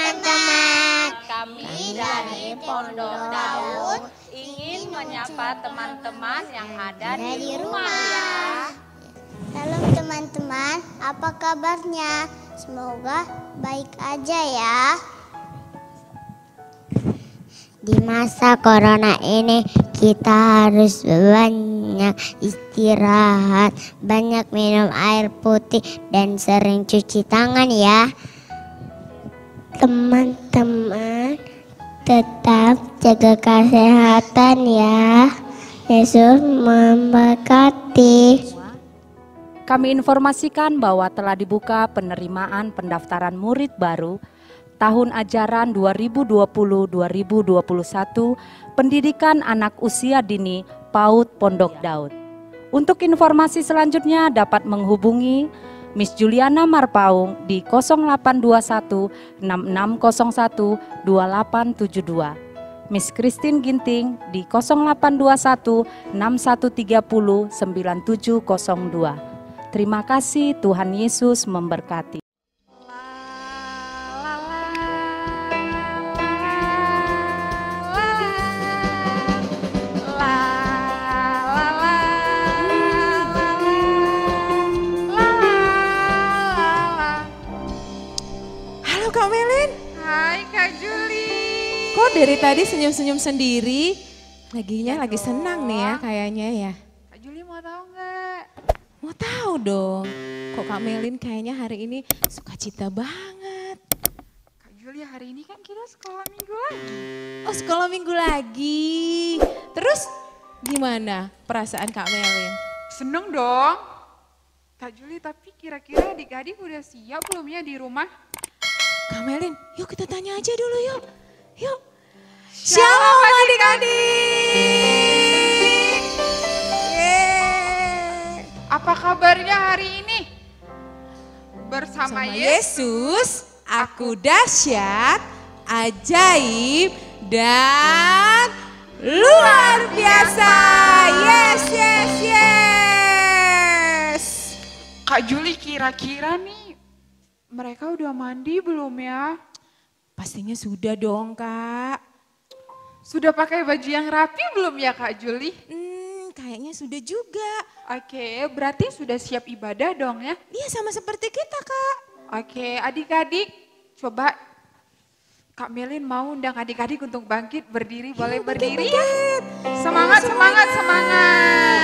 teman-teman. Kami dari Pondok Daud ingin menyapa teman-teman yang ada di rumah ya. Halo teman-teman, apa kabarnya? Semoga baik aja ya. Di masa corona ini kita harus banyak istirahat, banyak minum air putih dan sering cuci tangan ya. Teman-teman, tetap jaga kesehatan ya. Yesus memberkati. Kami informasikan bahwa telah dibuka penerimaan pendaftaran murid baru tahun ajaran 2020-2021 pendidikan anak usia dini PAUD Pondok Daud. Untuk informasi selanjutnya dapat menghubungi Miss Juliana Marpaung di 0821 6601 2872. Miss Christine Ginting di 0821 6130 9702. Terima kasih, Tuhan Yesus memberkati. Halo Kak Melin. Hai Kak Juli. Kok dari tadi senyum-senyum sendiri? Lagi senang nih ya kayaknya ya. Kak Juli mau tahu nggak? Mau tahu dong. Kok Kak Melin kayaknya hari ini sukacita banget. Kak Juli hari ini kan kita sekolah minggu lagi. Oh sekolah minggu lagi. Terus gimana perasaan Kak Melin? Seneng dong. Kak Juli tapi kira-kira adik-adik udah siap belum ya di rumah? Kak Melin, yuk kita tanya aja dulu yuk. Yuk. Shalom adik-adik. Apa kabarnya hari ini? Bersama Yesus, aku dahsyat, ajaib, dan luar biasa. Yes, yes, yes. Kak Juli kira-kira nih mereka udah mandi belum ya? Pastinya sudah dong Kak. Sudah pakai baju yang rapi belum ya Kak Juli? Kayaknya sudah juga. Oke, berarti sudah siap ibadah dong ya? Iya sama seperti kita Kak. Oke, adik-adik coba Kak Melin mau undang adik-adik untuk bangkit berdiri, boleh berdiri ya? Semangat, semangat, semangat.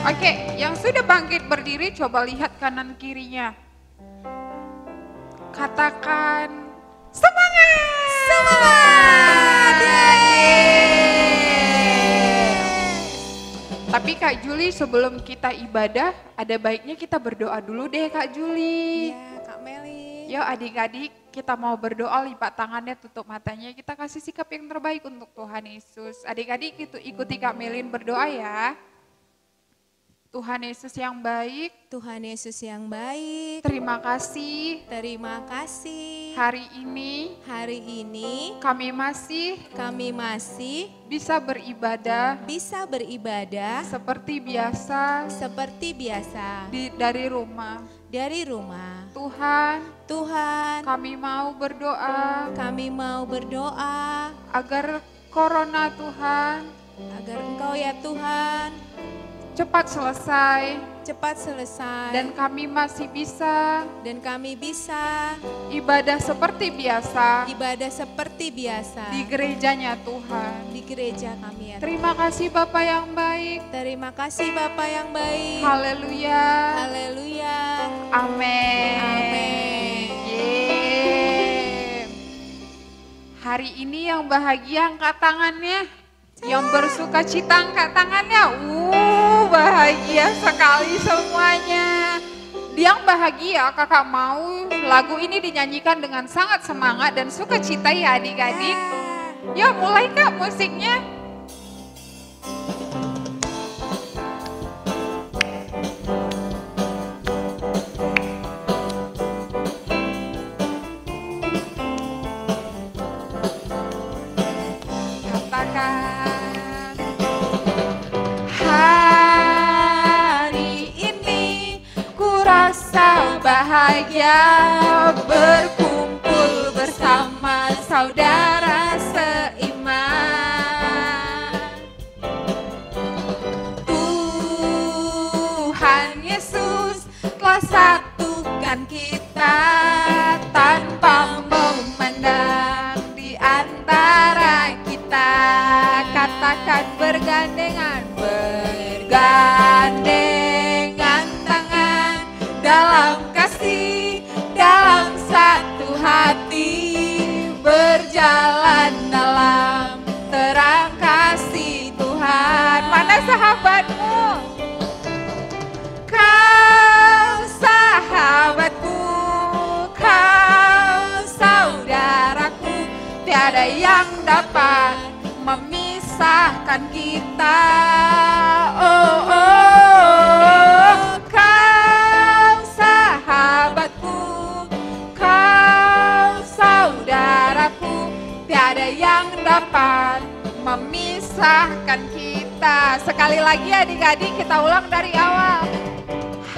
Oke, yang sudah bangkit berdiri coba lihat kanan kirinya. Katakan semangat. Semangat. Tapi Kak Juli sebelum kita ibadah ada baiknya kita berdoa dulu deh Kak Juli. Iya Kak Melin. Yuk adik-adik kita mau berdoa, lipat tangannya, tutup matanya, kita kasih sikap yang terbaik untuk Tuhan Yesus. Adik-adik ikuti Kak Melin berdoa ya. Tuhan Yesus yang baik, Tuhan Yesus yang baik, terima kasih terima kasih. hari ini kami masih bisa beribadah seperti biasa dari rumah. Tuhan, kami mau berdoa agar corona Tuhan, agar Engkau ya Tuhan cepat selesai dan kami masih bisa ibadah seperti biasa di gerejanya Tuhan. di gereja kami ya. Terima kasih Bapa yang baik. Terima kasih Bapa yang baik. Haleluya. Haleluya. Amin. Amin. Yeay. Hari ini yang bahagia angkat tangannya. Yang bersuka cita angkat tangannya. Bahagia sekali semuanya. Yang bahagia kakak mau lagu ini dinyanyikan dengan sangat semangat dan sukacita ya adik-adik. Ya mulai Kak musiknya. Katakan hari ini ku rasa bahagia berkumpul tiada yang dapat memisahkan kita. Oh, oh, kau sahabatku, kau saudaraku, tiada yang dapat memisahkan kita. Sekali lagi adik-adik, kita ulang dari awal.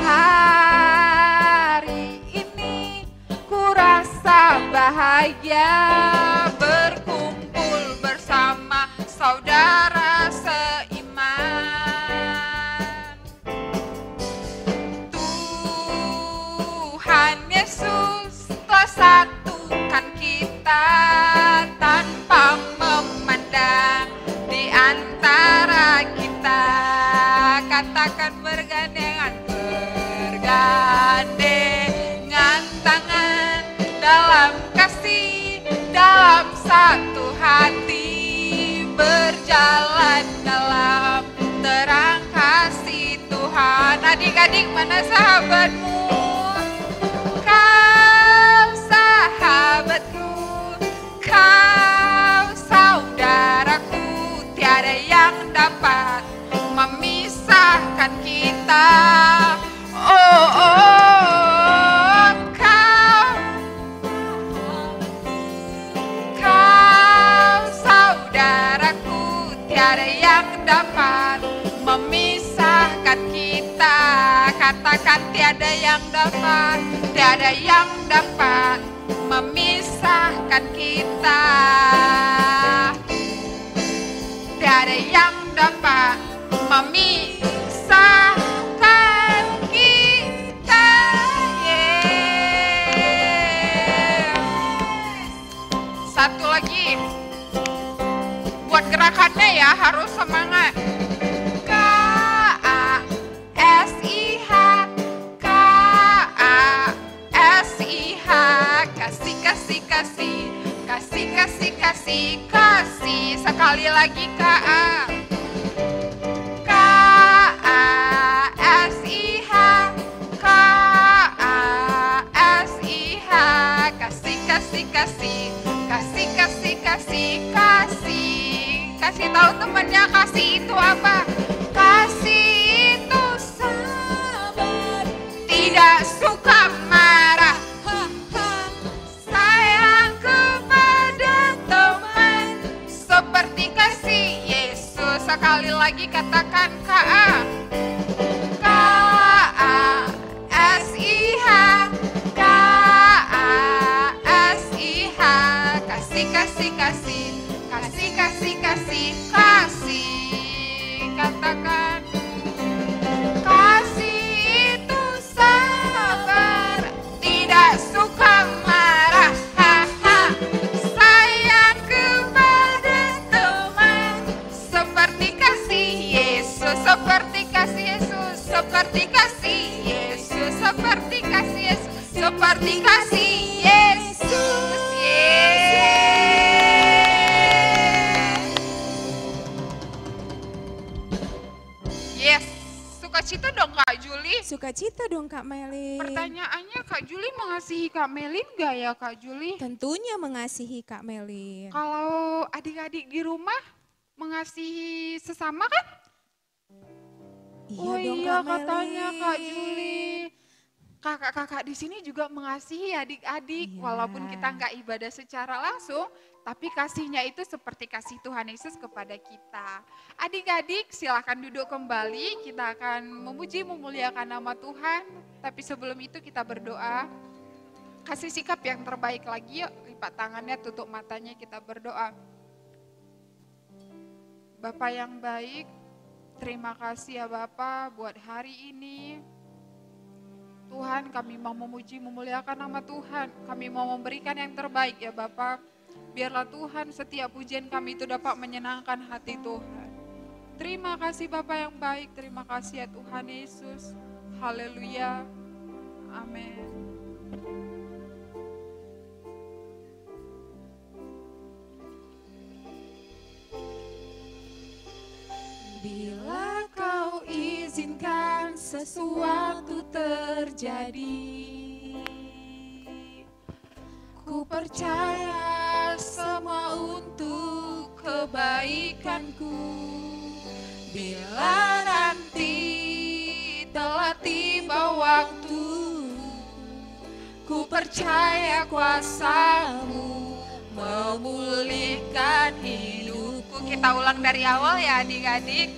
Hari ini ku rasa bahagia berkumpul bersama saudara seiman. Tuhan Yesus telah satukan kita tanpa memandang di antara kita. Katakan bergandengan, bergandengan tangan dalam kasih, dalam satu hati, berjalan dalam terang kasih Tuhan. Adik-adik, mana sahabatmu? Kau sahabatku, kau saudaraku, tiada yang dapat memisahkan kita. Oh, oh, kau saudaraku, tiada yang dapat memisahkan kita. Katakan tiada yang dapat, tiada yang dapat memisahkan kita. Tiada yang dapat memisahkan kita. Yeah. Satu lagi. Buat gerakannya ya, harus semangat. K-A-S-I-H, K-A-S-I-H, kasih, kasih, kasih, kasih, kasih, kasih, kasih. Sekali lagi K-A. K-A-S-I-H, K-A-S-I-H, kasih, kasih, kasih, kasih, kasih, kasih, kasih. Kasih tahu temannya, kasih itu apa? Kasih itu sabar, tidak suka marah, sayang kepada teman, seperti kasih Yesus. Sekali lagi katakan K-A. K-A-S-I-H, K-A-S-I-H, kasih, kasih, kasih, kasih, kasih, kasih, kasih. Katakan kasih itu sabar, tidak suka marah, sayang kepada teman, seperti kasih Yesus, seperti kasih Yesus, seperti kasih Yesus, seperti kasih Yesus, seperti kasih Yesus. Yes, sukacita dong Kak Juli. Sukacita dong Kak Melin. Pertanyaannya, Kak Juli mengasihi Kak Melin gak ya Kak Juli? Tentunya mengasihi Kak Melin. Kalau adik-adik di rumah mengasihi sesama kan? Iya Oh dong iya, Kak katanya Melin. Kak Juli. Kakak-kakak di sini juga mengasihi adik-adik, Iya. walaupun kita nggak ibadah secara langsung, tapi kasihnya itu seperti kasih Tuhan Yesus kepada kita. Adik-adik silahkan duduk kembali, kita akan memuji memuliakan nama Tuhan. Tapi sebelum itu kita berdoa, kasih sikap yang terbaik lagi yuk, lipat tangannya, tutup matanya, kita berdoa. Bapak yang baik, terima kasih ya Bapak buat hari ini. Tuhan, kami mau memuji, memuliakan nama Tuhan. Kami mau memberikan yang terbaik ya Bapak. Biarlah Tuhan setiap pujian kami itu dapat menyenangkan hati Tuhan. Terima kasih Bapak yang baik, terima kasih ya Tuhan Yesus. Haleluya. Amin. Bila kau izinkan sesuatu terjadi, ku percaya semua kebaikanku. Bila nanti telah tiba waktu, ku percaya kuasa-Mu memulihkan hidupku. Kita ulang dari awal ya adik-adik.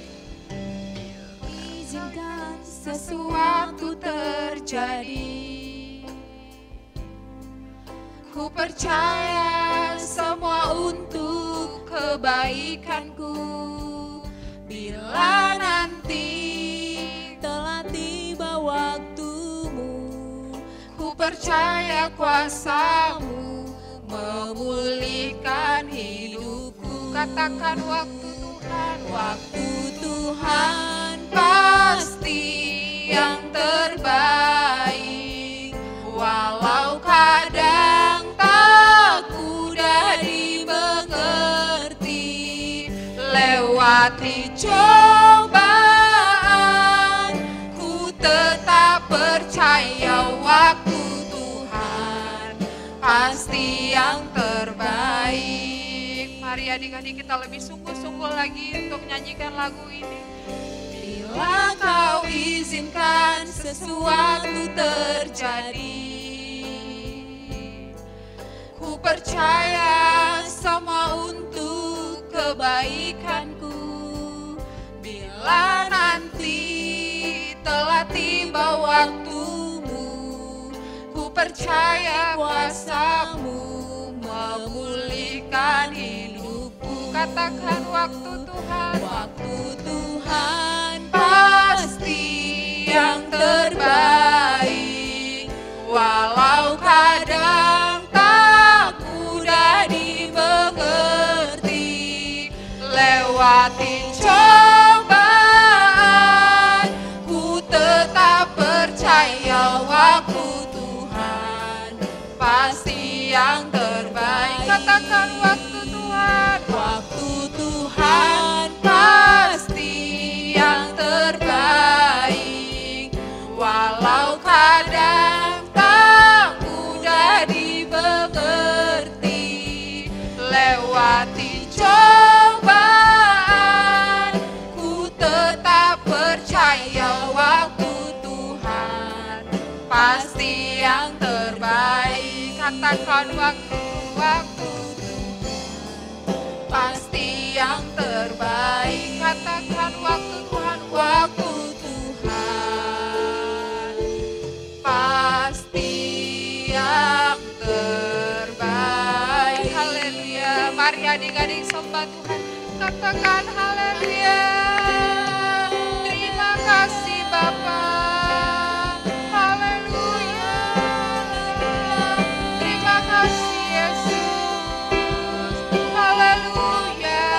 Izinkan sesuatu terjadi, ku percaya semua untuk kebaikanku. Bila nanti telah tiba waktu-Mu, ku percaya kuasa-Mu memulihkan hidupku. Katakan waktu Tuhan, waktu Tuhan pasti yang terbaik. Walau kadang tak mudah dimengerti, lewati cobaan, ku tetap percaya waktu Tuhan pasti yang terbaik. Mari adik-adik kita lebih sungguh-sungguh lagi untuk nyanyikan lagu ini. Bila Kau izinkan sesuatu terjadi, ku percaya semua untuk kebaikanku. Bila nanti telah tiba waktu-Mu, ku percaya kuasa-Mu memulihkan hidupku. Katakan waktu Tuhan, waktu Tuhan pasti yang terbaik. Walau kadang tak mudah dimengerti, lewati cobaan, ku tetap percaya waktu Tuhan pasti yang terbaik. Katakan waktu Tuhan, waktu Tuhan pasti yang terbaik. Walau kadang tak mudah dimengerti, lewati cobaan, ku tetap percaya waktu Tuhan pasti yang terbaik. Katakan waktu Tuhan pasti yang terbaik. Katakan waktu Tuhan, waktu Tuhan pasti yang terbaik. Haleluya. Mari adik-adik sembah Tuhan, katakan haleluya. Terima kasih Bapa. Haleluya. Terima kasih Yesus. Haleluya.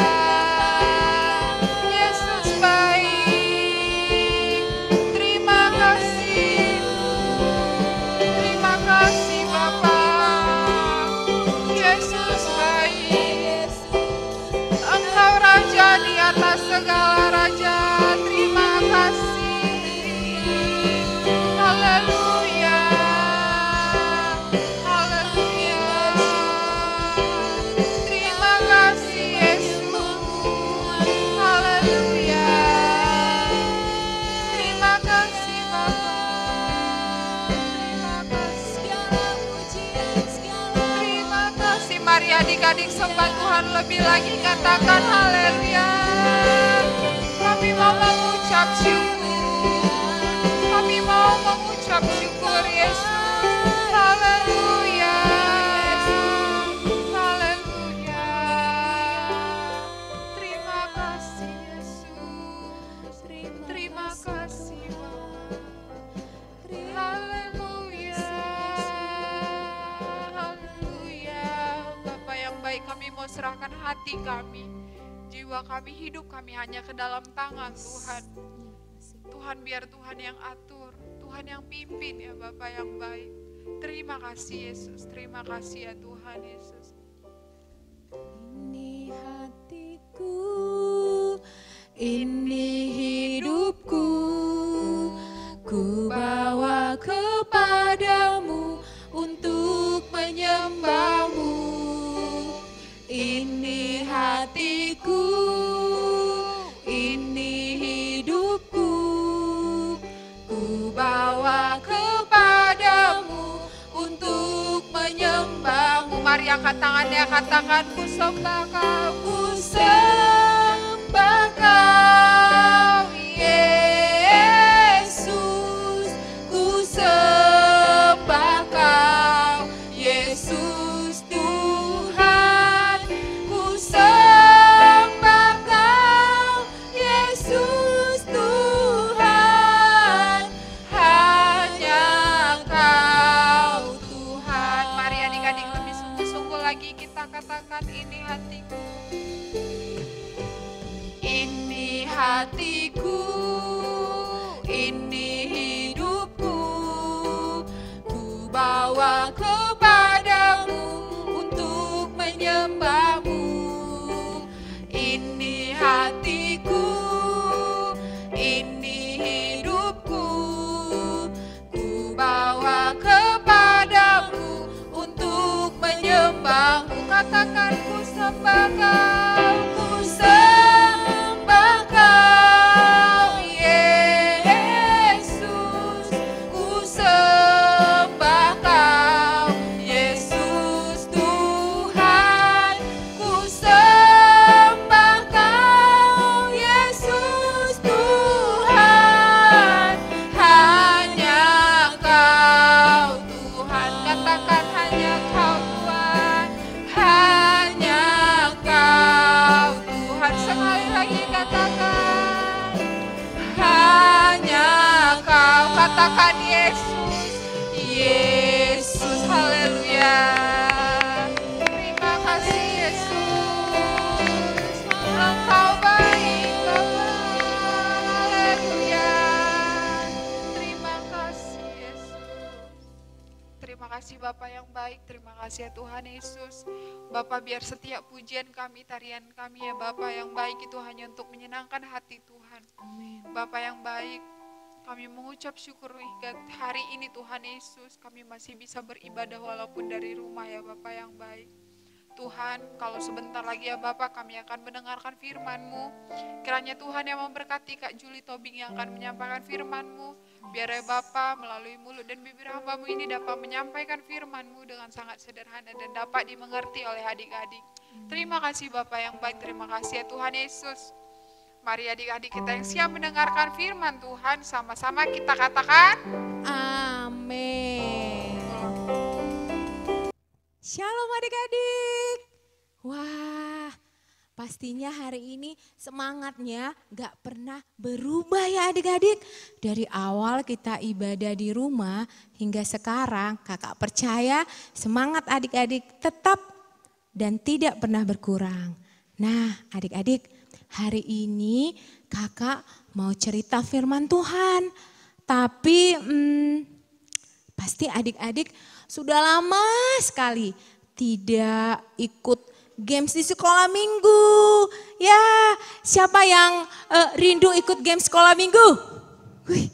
Yesus baik. Terima kasih. Terima kasih Bapa. Yesus baik. Engkau Raja di atas segala raja. Terima kasih. Haleluya. Haleluya. Terima kasih Yesus. Haleluya. Terima kasih Bapa. Terima kasih. Terima kasih. Mari adik-adik sembah Tuhan lebih lagi, katakan haleluya. Kami mau mengucap syukur. Kami mau mengucap syukur Yesus. Haleluya. Haleluya. Terima kasih Yesus. Terima kasih Bapa. Haleluya. Haleluya. Bapa yang baik, kami mau serahkan hati kami, jiwa kami, hidup kami hanya ke dalam tangan Tuhan. Tuhan, biar Tuhan yang atur, Tuhan yang pimpin ya Bapa yang baik. Terima kasih Yesus, terima kasih ya Tuhan Yesus. Ini hatiku, ini hidupku, ku bawa kepadamu untuk menyembahmu. Ini hatiku, Mari angkat tangannya, katakan ku sembah kau, ku sembah kau Yesus, ku sembah kau Yesus Tuhan, ku sembah kau Yesus Tuhan, hanya kau Tuhan. Mari adik-adik lebih sungguh-sungguh lagi kita katakan, ini hatiku, ini hatiku, ini hidupku, ku bawa kepadamu untuk menyembahmu. Ini hatiku, ini hidupku, ku bawa kepadamu untuk menyembahmu. Katakan ku sembah kau, ku sembah kau Yesus, ku sembah kau Yesus Tuhan, ku sembah kau Yesus Tuhan, hanya kau Tuhan. Katakan hanya kau Tuhan, hanya kau Tuhan. Sekali lagi katakan, hanya kau. Katakan Yesus, Yesus, haleluya. Terima kasih Yesus, Engkau baik Bapa, haleluya. Terima kasih Yesus. Terima kasih Bapa yang baik, terima kasih ya Tuhan Yesus. Bapa, biar setiap pujian kami, tarian kami ya Bapa yang baik itu hanya untuk menyenangkan hati Tuhan. Bapa yang baik, kami mengucap syukur hingga hari ini Tuhan Yesus, kami masih bisa beribadah walaupun dari rumah ya Bapa yang baik. Tuhan, kalau sebentar lagi ya Bapak kami akan mendengarkan firman-Mu. Kiranya Tuhan yang memberkati Kak Juli Tobing yang akan menyampaikan firman-Mu. Biar ya Bapak melalui mulut dan bibir hamba-Mu ini dapat menyampaikan firman-Mu dengan sangat sederhana dan dapat dimengerti oleh adik-adik. Terima kasih Bapak yang baik, terima kasih ya Tuhan Yesus. Mari adik-adik kita yang siap mendengarkan firman Tuhan, sama-sama kita katakan Amin. Shalom adik-adik. Wah, pastinya hari ini semangatnya gak pernah berubah ya adik-adik. Dari awal kita ibadah di rumah hingga sekarang, kakak percaya semangat adik-adik tetap dan tidak pernah berkurang. Nah adik-adik, hari ini kakak mau cerita firman Tuhan. Tapi pasti adik-adik sudah lama sekali tidak ikut games di sekolah minggu. Ya, siapa yang rindu ikut games sekolah minggu? Wih,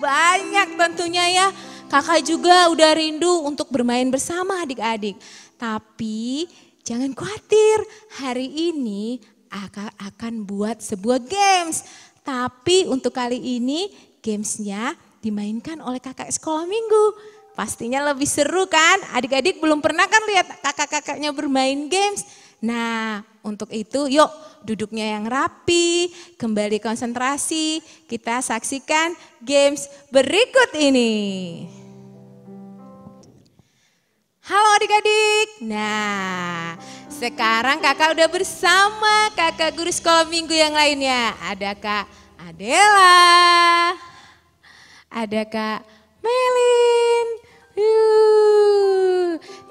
banyak tentunya ya. Kakak juga udah rindu untuk bermain bersama adik-adik. Tapi jangan khawatir, hari ini kakak akan buat sebuah games. Tapi untuk kali ini gamesnya dimainkan oleh kakak sekolah minggu. Pastinya lebih seru kan? Adik-adik belum pernah kan lihat kakak-kakaknya bermain games? Nah, untuk itu yuk duduknya yang rapi, kembali konsentrasi, kita saksikan games berikut ini. Halo adik-adik. Nah, sekarang kakak udah bersama kakak guru sekolah minggu yang lainnya. Ada Kak Adela, ada Kak Melin.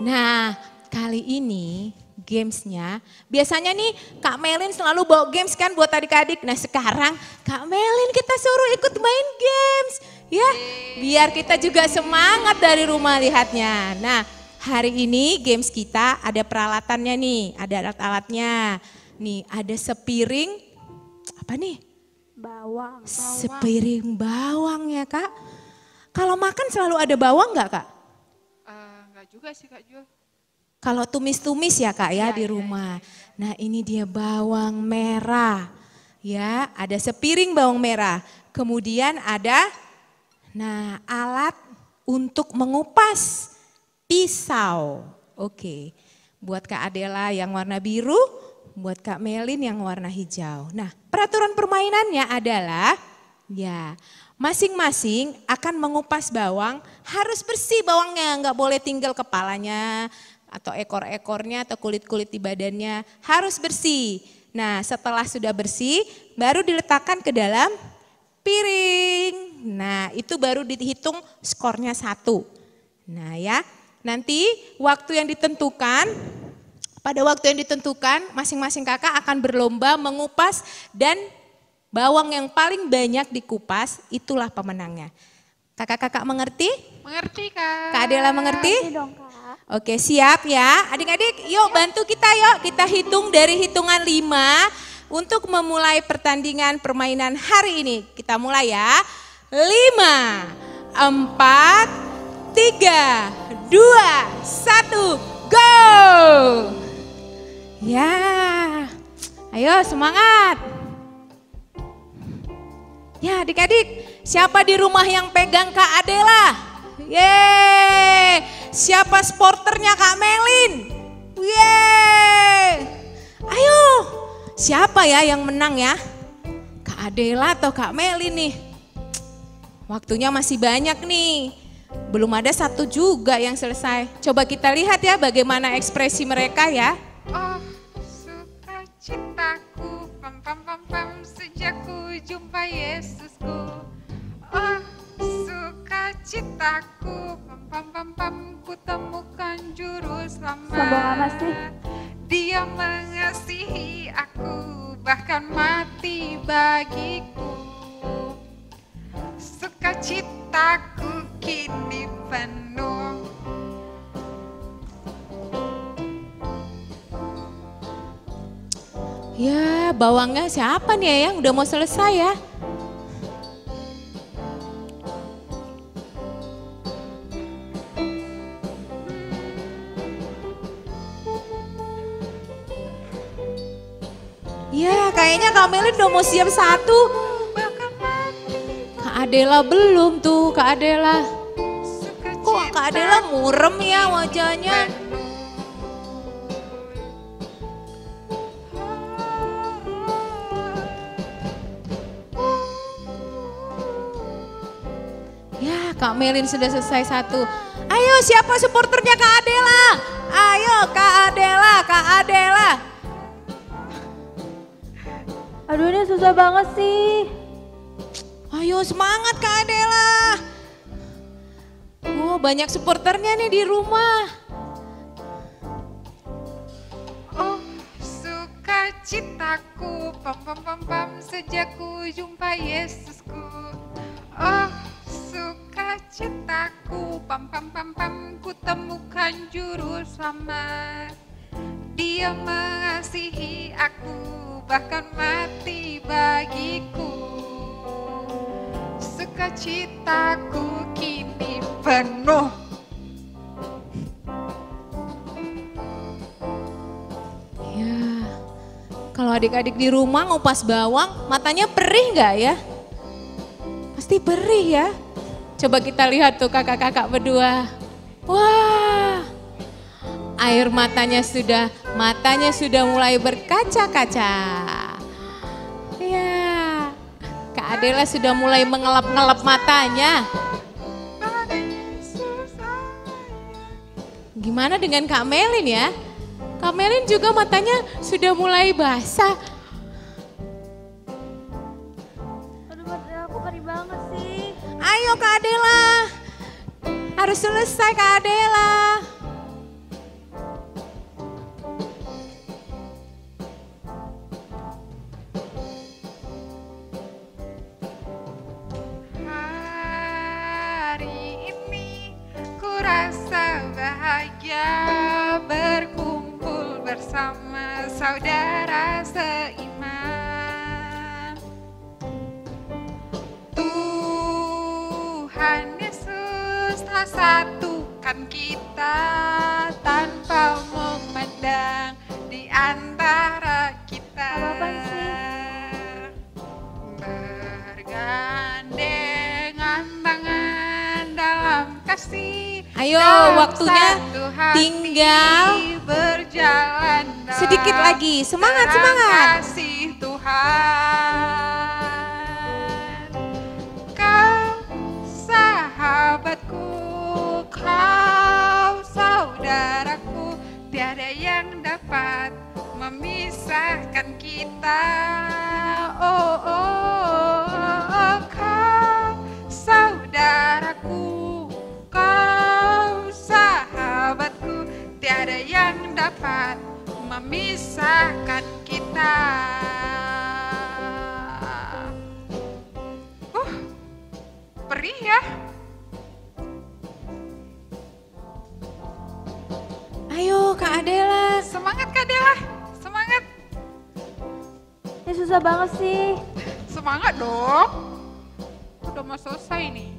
Nah, kali ini gamesnya, biasanya nih Kak Melin selalu bawa games kan buat adik-adik. Nah sekarang Kak Melin kita suruh ikut main games. Ya, biar kita juga semangat dari rumah lihatnya. Nah, hari ini games kita ada peralatannya nih, ada alat-alatnya. Nih, ada sepiring, apa nih? Bawang. Sepiring bawang ya Kak. Kalau makan selalu ada bawang nggak Kak? Enggak juga sih Kak Jul. Kalau tumis-tumis ya Kak ya di rumah. Nah ini dia bawang merah. Ya ada sepiring bawang merah. Kemudian ada alat untuk mengupas pisau. Oke. Buat Kak Adela yang warna biru, buat Kak Melin yang warna hijau. Nah, peraturan permainannya adalah ya, masing-masing akan mengupas bawang, harus bersih bawangnya, nggak boleh tinggal kepalanya atau ekor-ekornya atau kulit-kulit di badannya, harus bersih. Nah, setelah sudah bersih, baru diletakkan ke dalam piring. Nah, itu baru dihitung skornya 1. Nah ya, nanti pada waktu yang ditentukan, masing-masing kakak akan berlomba mengupas dan bawang yang paling banyak dikupas, itulah pemenangnya. Kakak-kakak mengerti? Mengerti, Kak. Kak Adela mengerti? Ini dong Kak. Oke, siap ya. Adik-adik, yuk bantu kita yuk. Kita hitung dari hitungan 5 untuk memulai pertandingan permainan hari ini. Kita mulai ya. 5, 4, 3, 2, 1, go! Ya, ayo semangat. Ya adik-adik, siapa di rumah yang pegang Kak Adela? Yeay, siapa sporternya Kak Melin? Yeay, ayo, siapa ya yang menang ya? Kak Adela atau Kak Melin nih? Waktunya masih banyak nih, belum ada 1 juga yang selesai. Coba kita lihat ya bagaimana ekspresi mereka ya. Oh, sukacitaku, pam pam pam pam, sejak ku jumpa Yesusku. Oh, sukacitaku, pam pam pam pam, ku temukan juru selamat. Sombong amat sih. Dia mengasihi aku, bahkan mati bagiku. Sukacitaku kini penuh. Ya, bawangnya siapa nih ya yang udah mau selesai ya? Ya, kayaknya Kak Melin udah mau siap 1. Bahkan mati. Kak Adela belum tuh, Kak Adela. Kok Kak Adela murem ya wajahnya? Ya, Kak Melin sudah selesai 1. Ayo, siapa supporternya Kak Adela? Ayo, Kak Adela, Kak Adela. Aduh ini susah banget sih. Ayo semangat Kak Adela. Oh, banyak supporternya nih di rumah. Oh, sukacitaku, pam pam pam pam, sejak ku jumpa Yesusku. Oh, sukacitaku, pam pam pam pam, ku temukan juru selamat. Dia mengasihi aku, bahkan mati bagiku. Sukacitaku kini penuh. Ya, kalau adik-adik di rumah ngupas bawang, matanya perih nggak ya? Pasti perih ya. Coba kita lihat tuh kakak-kakak berdua. Wah, air matanya sudah mulai berkaca-kaca. Ya, Kak Adela sudah mulai mengelap-ngelap matanya. Gimana dengan Kak Melin ya? Kak Melin juga matanya sudah mulai basah. Aduh badan aku perih banget sih. Ayo Kak Adela, harus selesai Kak Adela. Hari ini ku rasa bahagia berkumpul bersama saudara seiman. Tuhan Yesus telah satukan kita tanpa memandang di antara kita. Apa-apaan sih? Bergandengan tangan dalam kasih. Ayo, Dalam waktunya satu hati tinggal berjalan sedikit lagi. Semangat, terang semangat. kasih Tuhan. Kau sahabatku, kau saudaraku, tiada yang dapat memisahkan kita. Oh, oh, oh, kau saudaraku, kau sahabatku, tiada yang dapat memisahkan kita. Perih ya. Ayo Kak Adela. Semangat Kak Dela, semangat. Ini susah banget sih. Semangat dong. Udah mau selesai nih.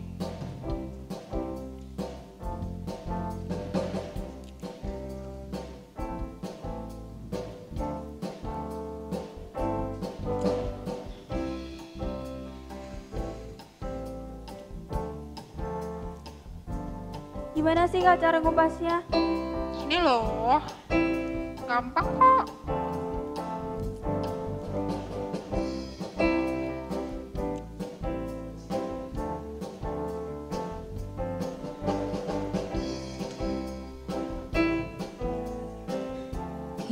Gimana sih Kak cara ngupasnya? Ini loh, gampang kok.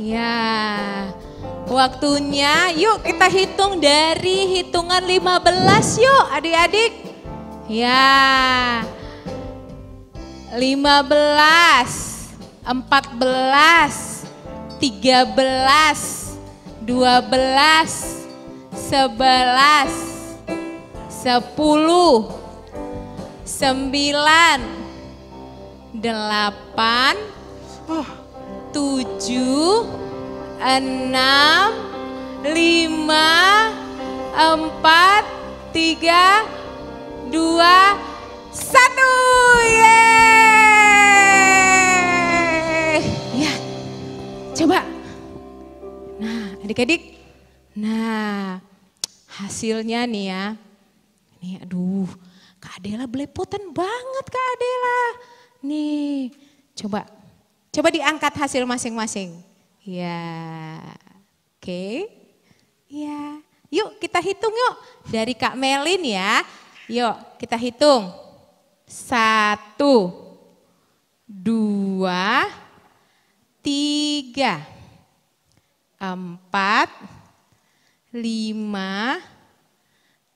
Ya, waktunya yuk kita hitung dari hitungan 15 yuk adik-adik. Ya, 15, 14, 13, 12, 11, 10, 9, 8, 7, 6, 5, 4, 3, 2, 1. Yeay! Ya, coba. Nah, adik-adik. Nah, hasilnya nih ya. Nih, aduh, Kak Adela belepotan banget Kak Adela. Nih, coba. Coba diangkat hasil masing-masing. Ya, oke. Ya, yuk kita hitung yuk. Dari Kak Melin ya. Yuk kita hitung. 1, 2, 3, 4, 5,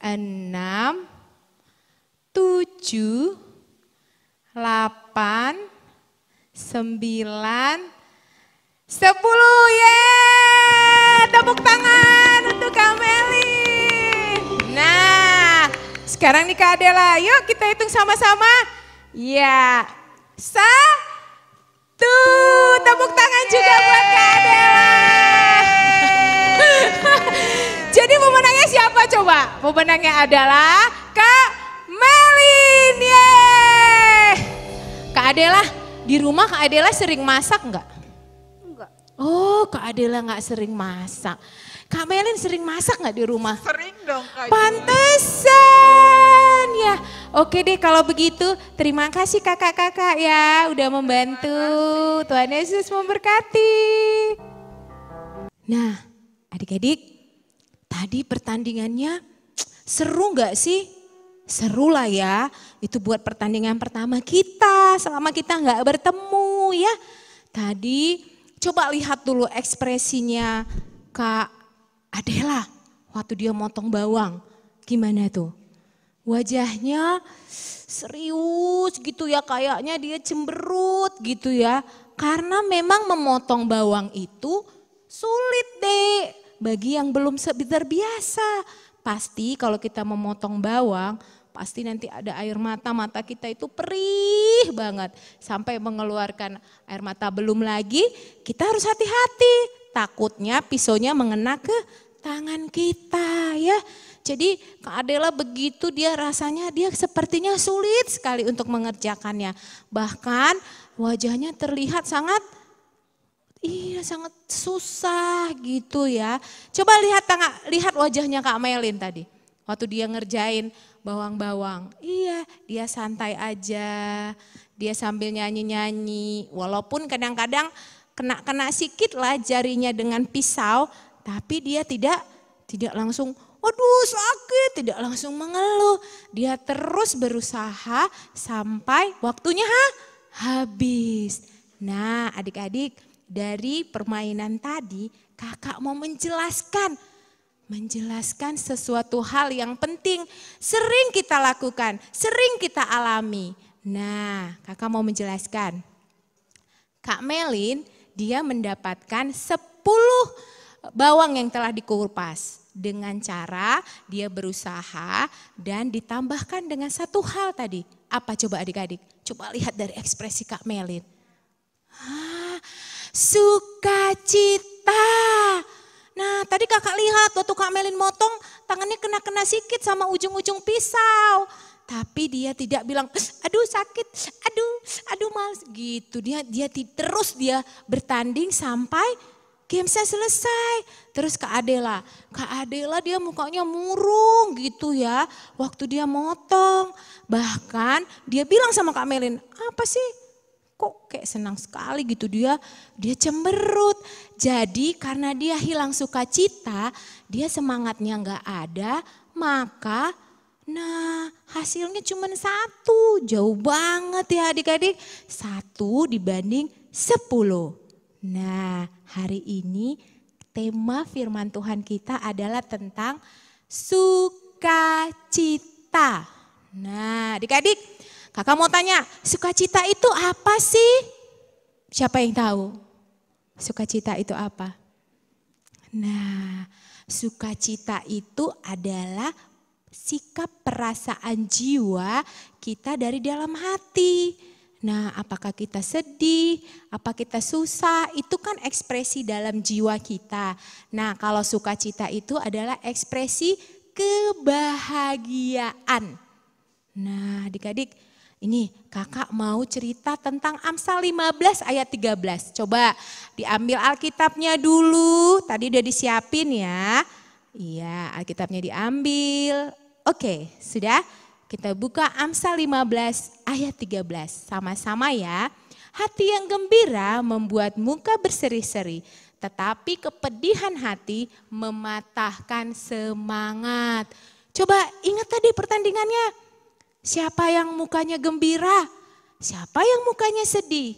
6, 7, 8, 9, 10. Yeay! Tepuk tangan untuk Kak Meli. Nah, sekarang nih Kak Adela, yuk kita hitung sama-sama. Ya, 1. Tepuk tangan juga buat Kak Adela. Jadi pemenangnya siapa coba? Pemenangnya adalah Kak Melin. Yeay! Kak Adela, di rumah Kak Adela sering masak enggak? Enggak. Oh, Kak Adela enggak sering masak. Kak Melin sering masak enggak di rumah? Sering dong Kak. Pantesan ya. Oke deh kalau begitu terima kasih kakak-kakak ya udah membantu. Tuhan Yesus memberkati. Nah adik-adik tadi pertandingannya seru enggak sih? Seru lah ya, itu buat pertandingan pertama kita selama kita nggak bertemu ya. Tadi coba lihat dulu ekspresinya Kak Adela waktu dia motong bawang. Gimana tuh? Wajahnya serius gitu ya, kayaknya dia cemberut gitu ya. Karena memang memotong bawang itu sulit deh bagi yang belum terbiasa. Pasti kalau kita memotong bawang, pasti nanti ada air mata, mata kita itu perih banget. Sampai mengeluarkan air mata, belum lagi kita harus hati-hati. Takutnya pisaunya mengena ke tangan kita ya. Jadi Kak Adela begitu dia rasanya dia sepertinya sulit sekali untuk mengerjakannya. Bahkan wajahnya terlihat sangat sangat susah gitu ya. Coba lihat wajahnya Kak Melin tadi. Waktu dia ngerjain bawang-bawang. Iya, dia santai aja. Dia sambil nyanyi-nyanyi, walaupun kadang-kadang kena sikit lah jarinya dengan pisau, tapi dia tidak langsung, waduh sakit, tidak langsung mengeluh. Dia terus berusaha sampai waktunya habis. Nah adik-adik, dari permainan tadi kakak mau menjelaskan sesuatu hal yang penting, sering kita lakukan, sering kita alami. Nah, kakak mau menjelaskan. Kak Melin, dia mendapatkan 10 bawang yang telah dikupas. Dengan cara dia berusaha dan ditambahkan dengan satu hal tadi. Apa coba adik-adik? Coba lihat dari ekspresi Kak Melin. Sukacita. Nah, tadi kakak lihat waktu Kak Melin motong, tangannya kena sikit sama ujung-ujung pisau. Tapi dia tidak bilang, aduh sakit, aduh males gitu. Dia terus bertanding sampai gamesnya selesai. Terus Kak Adela dia mukanya murung gitu ya waktu dia motong. Bahkan dia bilang sama Kak Melin, apa sih? Kok kayak senang sekali gitu, dia cemberut. Jadi karena dia hilang sukacita, dia semangatnya gak ada, maka hasilnya cuma 1, jauh banget ya adik-adik. 1 dibanding 10. Nah hari ini tema firman Tuhan kita adalah tentang sukacita. Nah adik-adik, kakak mau tanya, sukacita itu apa sih? Siapa yang tahu? Sukacita itu apa? Nah sukacita itu adalah sikap perasaan jiwa kita dari dalam hati. Nah apakah kita sedih, apa kita susah, itu kan ekspresi dalam jiwa kita. Nah kalau sukacita itu adalah ekspresi kebahagiaan. Nah adik-adik, ini kakak mau cerita tentang Amsal 15 ayat 13. Coba diambil Alkitabnya dulu, tadi udah disiapin ya. Iya Alkitabnya diambil. Oke, sudah? Kita buka Amsal 15 ayat 13. Sama-sama ya. Hati yang gembira membuat muka berseri-seri, tetapi kepedihan hati mematahkan semangat. Coba ingat tadi pertandingannya. Siapa yang mukanya gembira? Siapa yang mukanya sedih?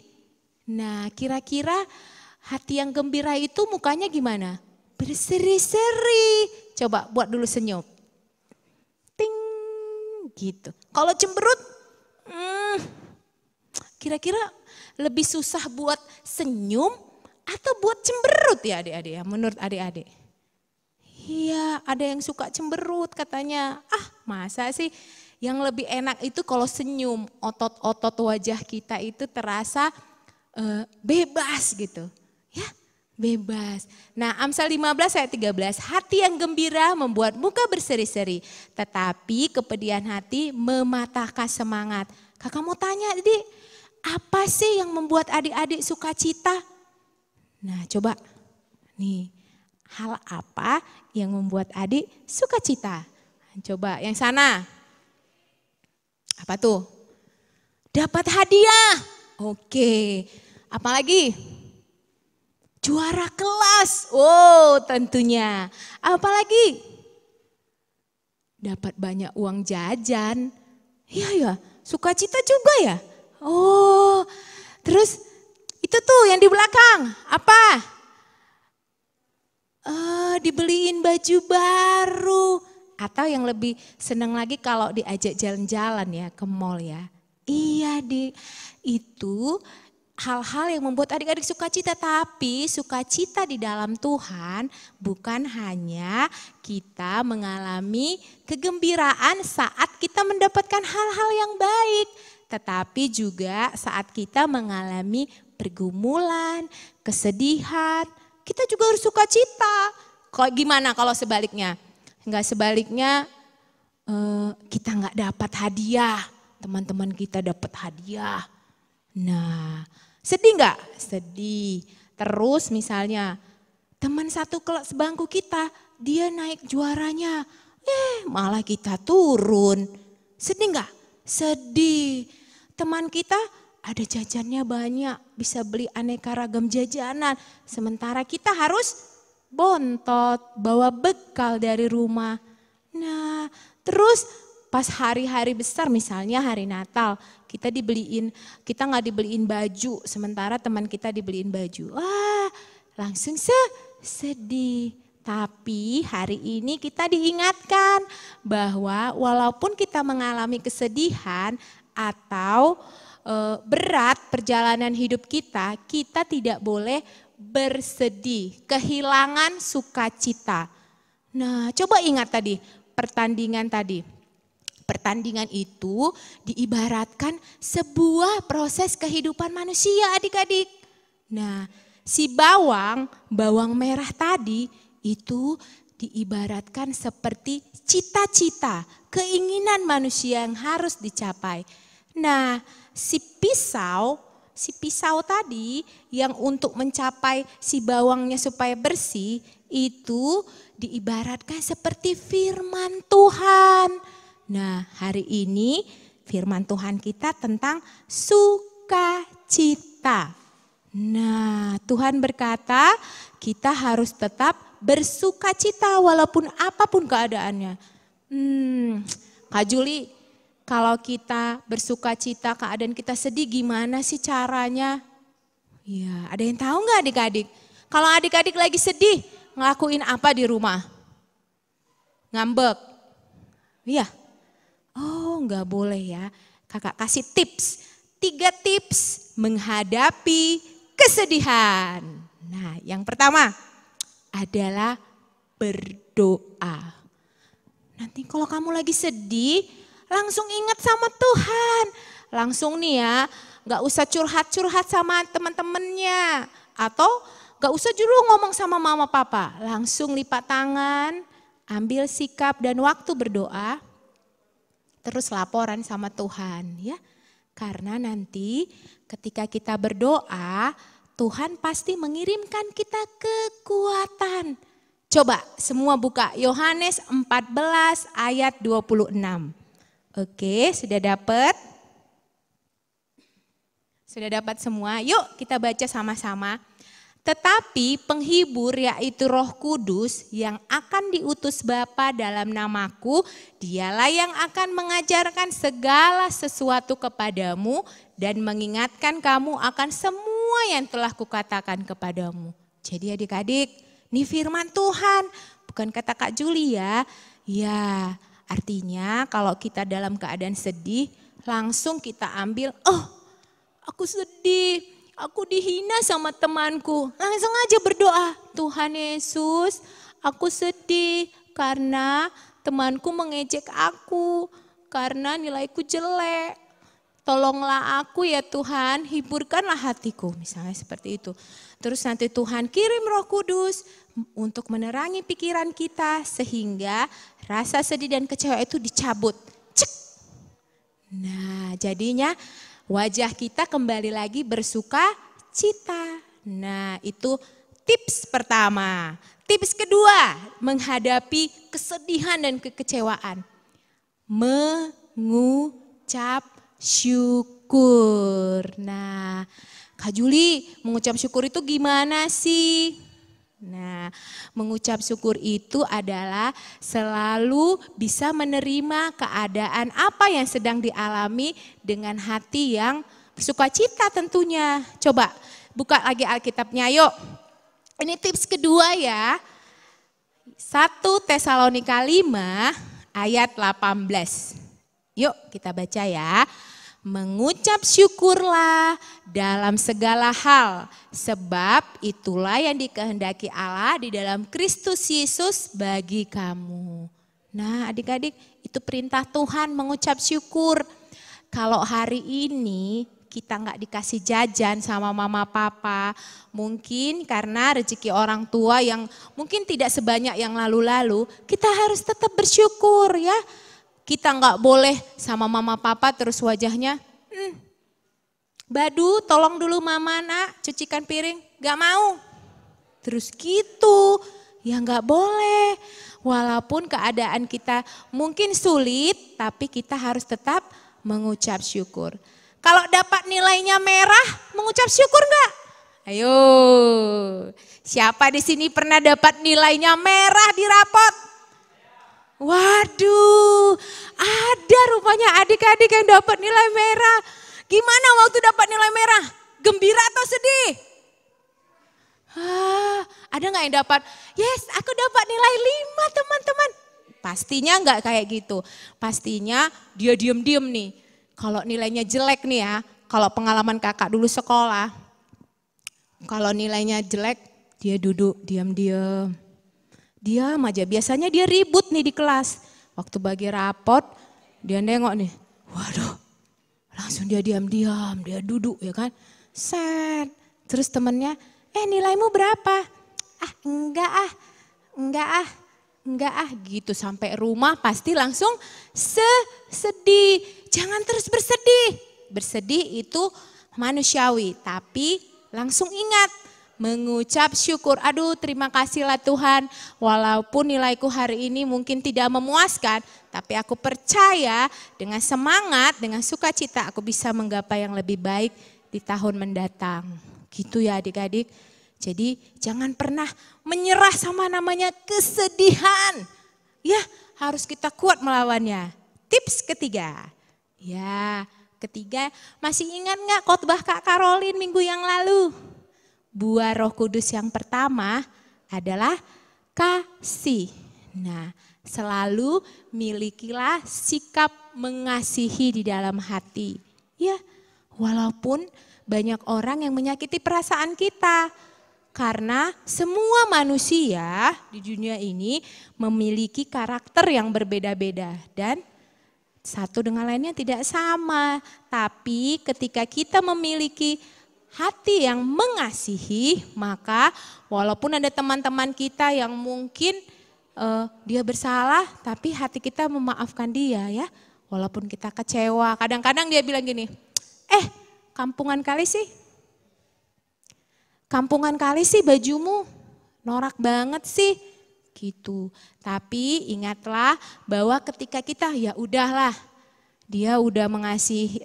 Nah, kira-kira hati yang gembira itu mukanya gimana? Berseri-seri. Coba buat dulu senyum. Gitu. Kalau cemberut, kira-kira lebih susah buat senyum atau buat cemberut ya adik-adik ya, menurut adik-adik? Iya, ada yang suka cemberut katanya. Masa sih? Yang lebih enak itu kalau senyum, otot-otot wajah kita itu terasa bebas gitu. Ya, bebas. Nah Amsal 15 ayat 13, hati yang gembira membuat muka berseri-seri, tetapi kepedihan hati mematahkan semangat. Kakak mau tanya adik, apa sih yang membuat adik-adik sukacita? Nah coba nih, hal apa yang membuat adik sukacita? Coba yang sana. Apa tuh? Dapat hadiah. Oke. Apalagi? Juara kelas. Oh, tentunya. Apalagi? Dapat banyak uang jajan. Iya ya, sukacita juga ya. Oh, terus itu tuh yang di belakang. Apa? Dibeliin baju baru. Atau yang lebih senang lagi kalau diajak jalan-jalan ya ke mall ya. Iya itu hal-hal yang membuat adik-adik sukacita. Tapi sukacita di dalam Tuhan bukan hanya kita mengalami kegembiraan saat kita mendapatkan hal-hal yang baik. Tetapi juga saat kita mengalami pergumulan, kesedihan, kita juga harus sukacita. Kok gimana kalau sebaliknya? Enggak sebaliknya kita enggak dapat hadiah, teman-teman kita dapat hadiah. Nah sedih enggak? Sedih. Terus misalnya teman satu kelas sebangku kita, dia naik juaranya, malah kita turun. Sedih enggak? Sedih. Teman kita ada jajannya banyak, bisa beli aneka ragam jajanan. Sementara kita harus bontot, bawa bekal dari rumah. Nah, terus pas hari-hari besar misalnya hari Natal, kita nggak dibeliin baju, sementara teman kita dibeliin baju. Wah, langsung sedih. Tapi hari ini kita diingatkan bahwa walaupun kita mengalami kesedihan atau berat perjalanan hidup kita tidak boleh bersedih, kehilangan sukacita. Nah, coba ingat tadi pertandingan tadi. Pertandingan itu diibaratkan sebuah proses kehidupan manusia, adik-adik. Nah, si bawang merah tadi itu diibaratkan seperti cita-cita, keinginan manusia yang harus dicapai. Nah, si pisau tadi yang untuk mencapai si bawangnya supaya bersih itu diibaratkan seperti firman Tuhan. Nah, hari ini firman Tuhan kita tentang sukacita. Nah, Tuhan berkata kita harus tetap bersukacita walaupun apapun keadaannya. Kak Juli, kalau kita bersukacita, keadaan kita sedih, gimana sih caranya? Ya, ada yang tahu nggak adik-adik? Kalau adik-adik lagi sedih, ngelakuin apa di rumah? Ngambek? Iya. Oh, nggak boleh ya. Kakak kasih tips. 3 tips menghadapi kesedihan. Nah, yang pertama adalah berdoa. Nanti kalau kamu lagi sedih, langsung ingat sama Tuhan. Langsung nih ya, gak usah curhat-curhat sama teman-temannya. Atau gak usah dulu ngomong sama mama papa. Langsung lipat tangan, ambil sikap dan waktu berdoa. Terus laporan sama Tuhan ya. Karena nanti ketika kita berdoa, Tuhan pasti mengirimkan kita kekuatan. Coba semua buka Yohanes 14 ayat 26. Oke, sudah dapat? Sudah dapat semua? Yuk kita baca sama-sama. Tetapi penghibur yaitu Roh Kudus yang akan diutus Bapa dalam namaku, dialah yang akan mengajarkan segala sesuatu kepadamu dan mengingatkan kamu akan semua yang telah kukatakan kepadamu. Jadi adik-adik, ini firman Tuhan, bukan kata Kak Juli ya. Ya, artinya kalau kita dalam keadaan sedih, langsung kita ambil, oh aku sedih, aku dihina sama temanku. Langsung aja berdoa, Tuhan Yesus aku sedih karena temanku mengejek aku, karena nilaiku jelek. Tolonglah aku ya Tuhan, hiburkanlah hatiku, misalnya seperti itu. Terus nanti Tuhan kirim Roh Kudus untuk menerangi pikiran kita sehingga rasa sedih dan kecewa itu dicabut. Cek. Nah, jadinya wajah kita kembali lagi bersuka cita. Nah, itu tips pertama. Tips kedua, menghadapi kesedihan dan kekecewaan. Mengucap syukur. Nah, Kak Juli, mengucap syukur itu gimana sih? Nah, mengucap syukur itu adalah selalu bisa menerima keadaan apa yang sedang dialami dengan hati yang bersukacita tentunya. Coba buka lagi Alkitabnya yuk. Ini tips kedua ya. 1 Tesalonika 5 ayat 18. Yuk kita baca ya. Mengucap syukurlah dalam segala hal, sebab itulah yang dikehendaki Allah di dalam Kristus Yesus bagi kamu. Nah adik-adik, itu perintah Tuhan mengucap syukur. Kalau hari ini kita nggak dikasih jajan sama mama papa, mungkin karena rezeki orang tua yang mungkin tidak sebanyak yang lalu-lalu, kita harus tetap bersyukur ya. Kita nggak boleh sama mama papa terus wajahnya, Badu tolong dulu mama nak cucikan piring, nggak mau. Terus gitu, ya nggak boleh. Walaupun keadaan kita mungkin sulit, tapi kita harus tetap mengucap syukur. Kalau dapat nilainya merah, mengucap syukur enggak? Ayo, siapa di sini pernah dapat nilainya merah di rapot? Waduh, ada rupanya adik-adik yang dapat nilai merah. Gimana waktu dapat nilai merah? Gembira atau sedih? Ada nggak yang dapat? Yes, aku dapat nilai 5 teman-teman. Pastinya nggak kayak gitu. Pastinya dia diem-diem nih. Kalau nilainya jelek nih ya, kalau pengalaman kakak dulu sekolah, kalau nilainya jelek dia duduk diam-diam. Diam aja, biasanya dia ribut nih di kelas. Waktu bagi rapot, dia nengok nih, waduh langsung dia diam-diam, dia duduk ya kan. Set, terus temennya, nilaimu berapa? Enggak ah, gitu sampai rumah pasti langsung sedih. Jangan terus bersedih. Bersedih itu manusiawi, tapi langsung ingat mengucap syukur. Aduh, terima kasihlah Tuhan. Walaupun nilaiku hari ini mungkin tidak memuaskan, tapi aku percaya dengan semangat, dengan sukacita aku bisa menggapai yang lebih baik di tahun mendatang. Gitu ya adik-adik. Jadi jangan pernah menyerah sama namanya kesedihan. Ya, harus kita kuat melawannya. Tips ketiga. Ya, ketiga, masih ingat nggak khotbah Kak Karolin minggu yang lalu? Buah Roh Kudus yang pertama adalah kasih. Nah, selalu milikilah sikap mengasihi di dalam hati. Ya, walaupun banyak orang yang menyakiti perasaan kita. Karena semua manusia di dunia ini memiliki karakter yang berbeda-beda dan satu dengan lainnya tidak sama. Tapi ketika kita memiliki hati yang mengasihi, maka walaupun ada teman-teman kita yang mungkin dia bersalah, tapi hati kita memaafkan dia ya. Walaupun kita kecewa, kadang-kadang dia bilang gini, kampungan kali sih bajumu, norak banget sih. Gitu. Tapi ingatlah bahwa ketika kita ya udahlah, dia udah mengasihi,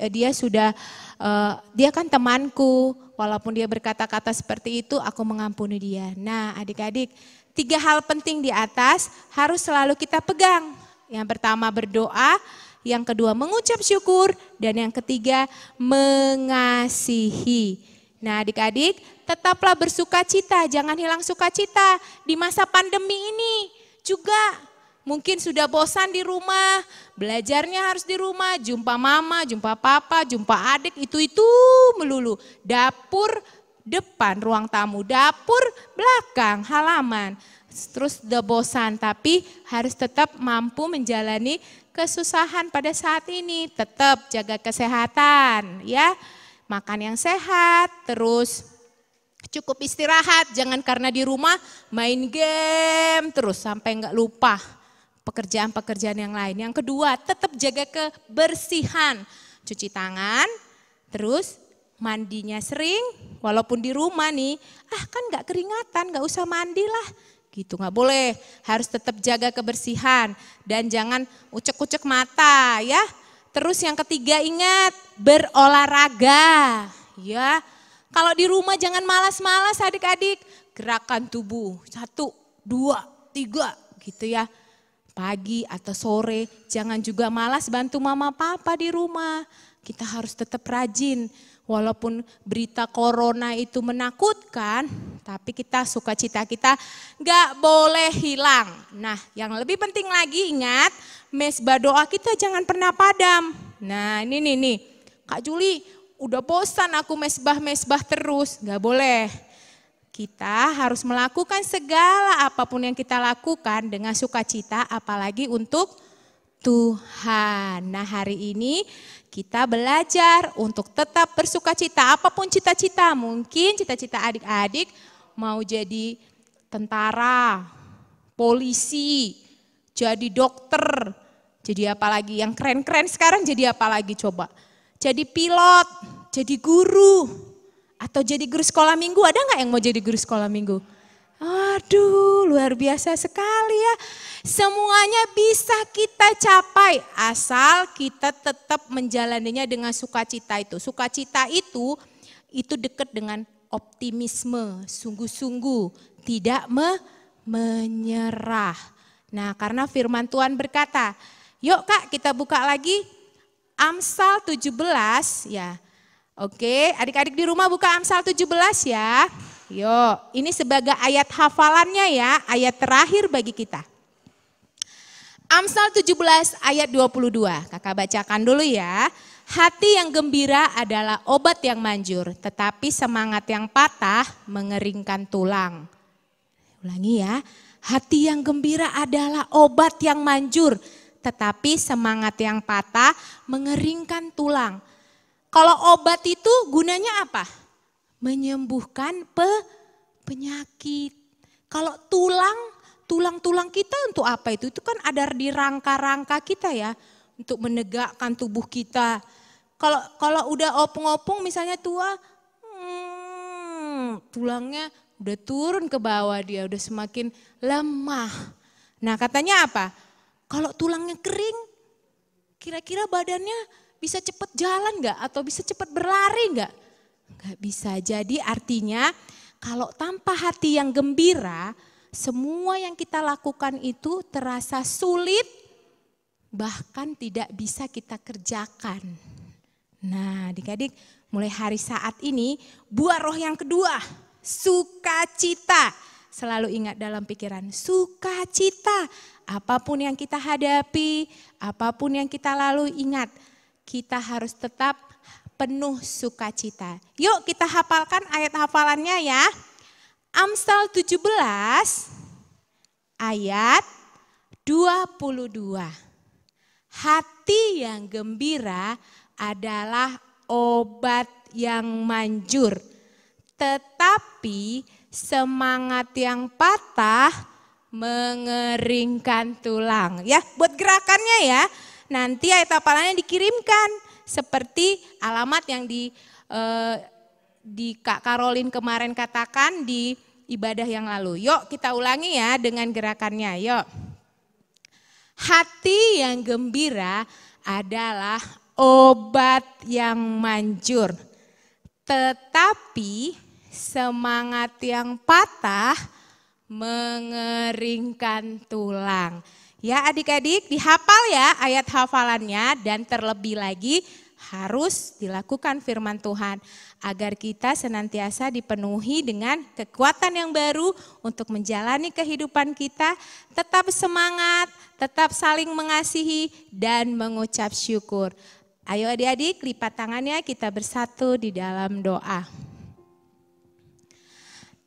dia kan temanku, walaupun dia berkata-kata seperti itu, aku mengampuni dia. Nah adik-adik, 3 hal penting di atas harus selalu kita pegang. Yang pertama berdoa, yang kedua mengucap syukur, dan yang ketiga mengasihi. Nah adik-adik, tetaplah bersuka cita, jangan hilang sukacita di masa pandemi ini. Juga mungkin sudah bosan di rumah, belajarnya harus di rumah, jumpa mama, jumpa papa, jumpa adik, itu melulu. Dapur depan, ruang tamu, dapur belakang, halaman. Terus udah bosan, tapi harus tetap mampu menjalani kesusahan pada saat ini. Tetap jaga kesehatan ya. Makan yang sehat, terus cukup istirahat, jangan karena di rumah main game terus sampai nggak lupa pekerjaan-pekerjaan yang lain. Yang kedua, tetap jaga kebersihan, cuci tangan, terus mandinya sering, walaupun di rumah nih, kan nggak keringatan, nggak usah mandi lah, gitu nggak boleh, harus tetap jaga kebersihan dan jangan ucek-ucek mata ya. Terus yang ketiga ingat berolahraga ya. Kalau di rumah jangan malas-malas adik-adik, gerakan tubuh 1, 2, 3 gitu ya. Pagi atau sore jangan juga malas bantu mama papa di rumah. Kita harus tetap rajin. Walaupun berita corona itu menakutkan, tapi kita sukacita kita gak boleh hilang. Nah yang lebih penting lagi ingat, mesbah doa kita jangan pernah padam. Nah ini nih, Kak Juli udah bosan aku mesbah terus, gak boleh. Kita harus melakukan segala apapun yang kita lakukan dengan sukacita, apalagi untuk Tuhan. Nah hari ini kita belajar untuk tetap bersukacita, apapun cita-cita. Mungkin cita-cita adik-adik mau jadi tentara, polisi, jadi dokter, jadi apa lagi yang keren-keren sekarang, jadi apa lagi coba? Jadi pilot, jadi guru, atau jadi guru sekolah minggu. Ada nggak yang mau jadi guru sekolah minggu? Aduh, luar biasa sekali ya. Semuanya bisa kita capai asal kita tetap menjalaninya dengan sukacita itu. Sukacita itu dekat dengan optimisme, sungguh-sungguh, tidak menyerah. Nah, karena firman Tuhan berkata, yuk Kak kita buka lagi Amsal 17 ya. Oke, adik-adik di rumah buka Amsal 17 ya. Yuk, ini sebagai ayat hafalannya ya, ayat terakhir bagi kita. Amsal 17 ayat 22, kakak bacakan dulu ya. Hati yang gembira adalah obat yang manjur, tetapi semangat yang patah mengeringkan tulang. Ulangi ya, hati yang gembira adalah obat yang manjur, tetapi semangat yang patah mengeringkan tulang. Kalau obat itu gunanya apa? Menyembuhkan penyakit. Kalau tulang kita untuk apa itu? Itu kan ada di rangka-rangka kita ya, untuk menegakkan tubuh kita. Kalau udah opung-opung misalnya tua, tulangnya udah turun ke bawah, dia udah semakin lemah. Nah katanya apa? Kalau tulangnya kering, kira-kira badannya bisa cepat jalan nggak? Atau bisa cepat berlari nggak? Nggak bisa. Jadi artinya kalau tanpa hati yang gembira, semua yang kita lakukan itu terasa sulit, bahkan tidak bisa kita kerjakan. Nah adik-adik, mulai hari saat ini buah roh yang kedua, sukacita. Selalu ingat dalam pikiran, sukacita. Apapun yang kita hadapi, apapun yang kita lalui, ingat kita harus tetap penuh sukacita. Yuk kita hafalkan ayat hafalannya ya. Amsal 17 ayat 22. Hati yang gembira adalah obat yang manjur, tetapi semangat yang patah mengeringkan tulang. Ya, buat gerakannya ya. Nanti ayat hafalannya dikirimkan seperti alamat yang di Kak Karolin kemarin katakan di ibadah yang lalu. Yuk kita ulangi ya dengan gerakannya. Yuk. Hati yang gembira adalah obat yang manjur, tetapi semangat yang patah mengeringkan tulang. Ya adik-adik dihafal ya ayat hafalannya, dan terlebih lagi harus dilakukan firman Tuhan agar kita senantiasa dipenuhi dengan kekuatan yang baru untuk menjalani kehidupan kita, tetap semangat, tetap saling mengasihi dan mengucap syukur. Ayo adik-adik lipat tangannya, kita bersatu di dalam doa.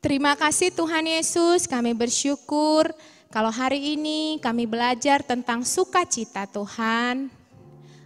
Terima kasih Tuhan Yesus, kami bersyukur kalau hari ini kami belajar tentang sukacita Tuhan.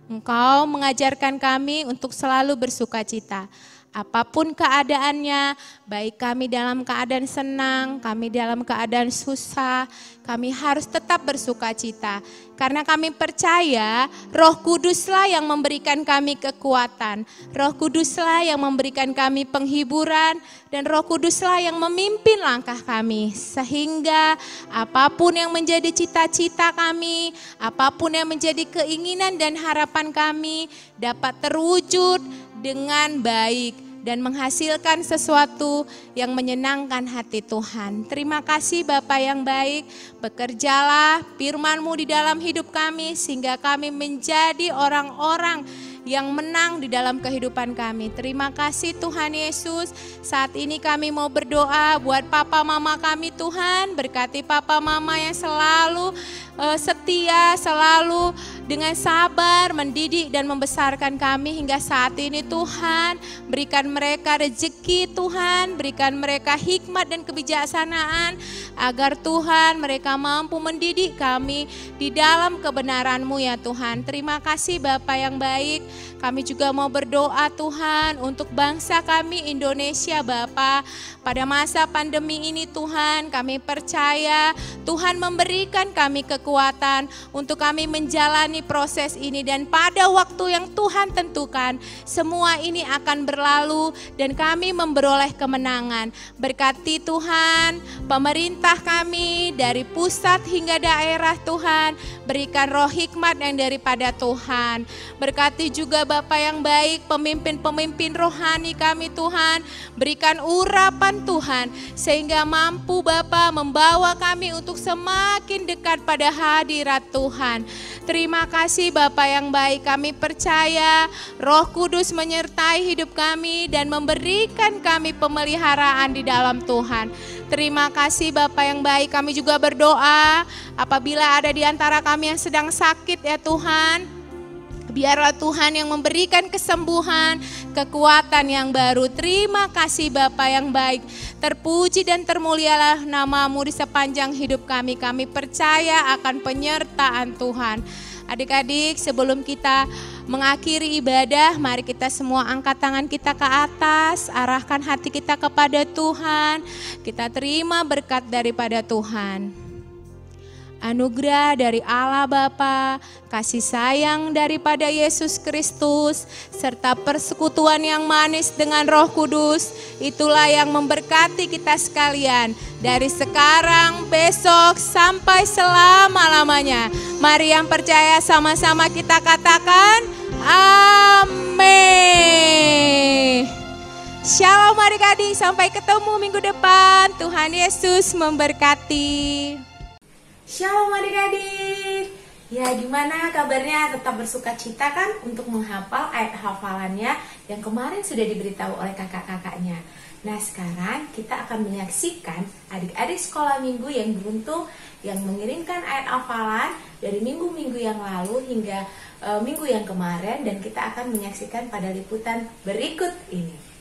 Engkau mengajarkan kami untuk selalu bersukacita. Apapun keadaannya, baik kami dalam keadaan senang, kami dalam keadaan susah, kami harus tetap bersukacita. Karena kami percaya Roh Kuduslah yang memberikan kami kekuatan. Roh Kuduslah yang memberikan kami penghiburan, dan Roh Kuduslah yang memimpin langkah kami. Sehingga apapun yang menjadi cita-cita kami, apapun yang menjadi keinginan dan harapan kami dapat terwujud dengan baik dan menghasilkan sesuatu yang menyenangkan hati Tuhan. Terima kasih Bapa yang baik, bekerjalah firman-Mu di dalam hidup kami sehingga kami menjadi orang-orang yang menang di dalam kehidupan kami. Terima kasih Tuhan Yesus. Saat ini kami mau berdoa buat papa mama kami Tuhan. Berkati papa mama yang selalu setia, selalu dengan sabar mendidik dan membesarkan kami hingga saat ini Tuhan. Berikan mereka rezeki Tuhan, berikan mereka hikmat dan kebijaksanaan agar Tuhan mereka mampu mendidik kami di dalam kebenaran-Mu ya Tuhan. Terima kasih Bapa yang baik. Kami juga mau berdoa Tuhan untuk bangsa kami Indonesia Bapa. Pada masa pandemi ini Tuhan, kami percaya Tuhan memberikan kami kekuatan kekuatan untuk kami menjalani proses ini. Dan pada waktu yang Tuhan tentukan, semua ini akan berlalu dan kami memperoleh kemenangan. Berkati Tuhan, pemerintah kami dari pusat hingga daerah Tuhan, berikan roh hikmat yang daripada Tuhan. Berkati juga Bapa yang baik, pemimpin-pemimpin rohani kami Tuhan, berikan urapan Tuhan, sehingga mampu Bapa membawa kami untuk semakin dekat pada hadirat Tuhan. Terima kasih Bapa yang baik, kami percaya Roh Kudus menyertai hidup kami dan memberikan kami pemeliharaan di dalam Tuhan. Terima kasih Bapa yang baik, kami juga berdoa apabila ada di antara kami yang sedang sakit ya Tuhan, biarlah Tuhan yang memberikan kesembuhan, kekuatan yang baru. Terima kasih Bapa yang baik. Terpuji dan termulialah nama-Mu di sepanjang hidup kami. Kami percaya akan penyertaan Tuhan. Adik-adik, sebelum kita mengakhiri ibadah, mari kita semua angkat tangan kita ke atas, arahkan hati kita kepada Tuhan. Kita terima berkat daripada Tuhan. Anugerah dari Allah Bapa, kasih sayang daripada Yesus Kristus, serta persekutuan yang manis dengan Roh Kudus, itulah yang memberkati kita sekalian dari sekarang, besok, sampai selama-lamanya. Mari yang percaya sama-sama kita katakan, amin. Shalom adik-adik, sampai ketemu minggu depan. Tuhan Yesus memberkati. Shalom adik-adik. Ya, gimana kabarnya? Tetap bersuka cita kan untuk menghafal ayat hafalannya yang kemarin sudah diberitahu oleh kakak-kakaknya. Nah, sekarang kita akan menyaksikan adik-adik sekolah minggu yang beruntung yang mengirimkan ayat hafalan dari minggu-minggu yang lalu hingga minggu yang kemarin, dan kita akan menyaksikan pada liputan berikut ini.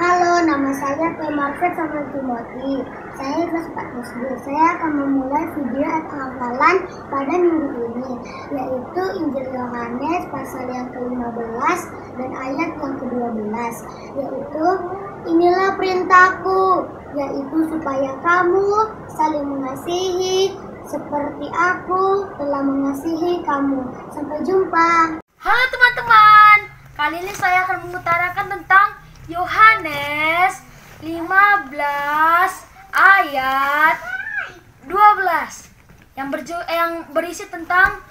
Halo, nama saya Teh Marvet sama Timothy. Saya kelas 4 SD. Saya akan memulai video hafalan pada minggu ini, yaitu Injil Yohanes pasal yang ke-15 dan ayat yang ke-12, yaitu inilah perintahku, yaitu supaya kamu saling mengasihi seperti aku telah mengasihi kamu. Sampai jumpa. Halo teman-teman, kali ini saya akan mengutarakan tentang Yohanes 15 ayat 12 yang berisi tentang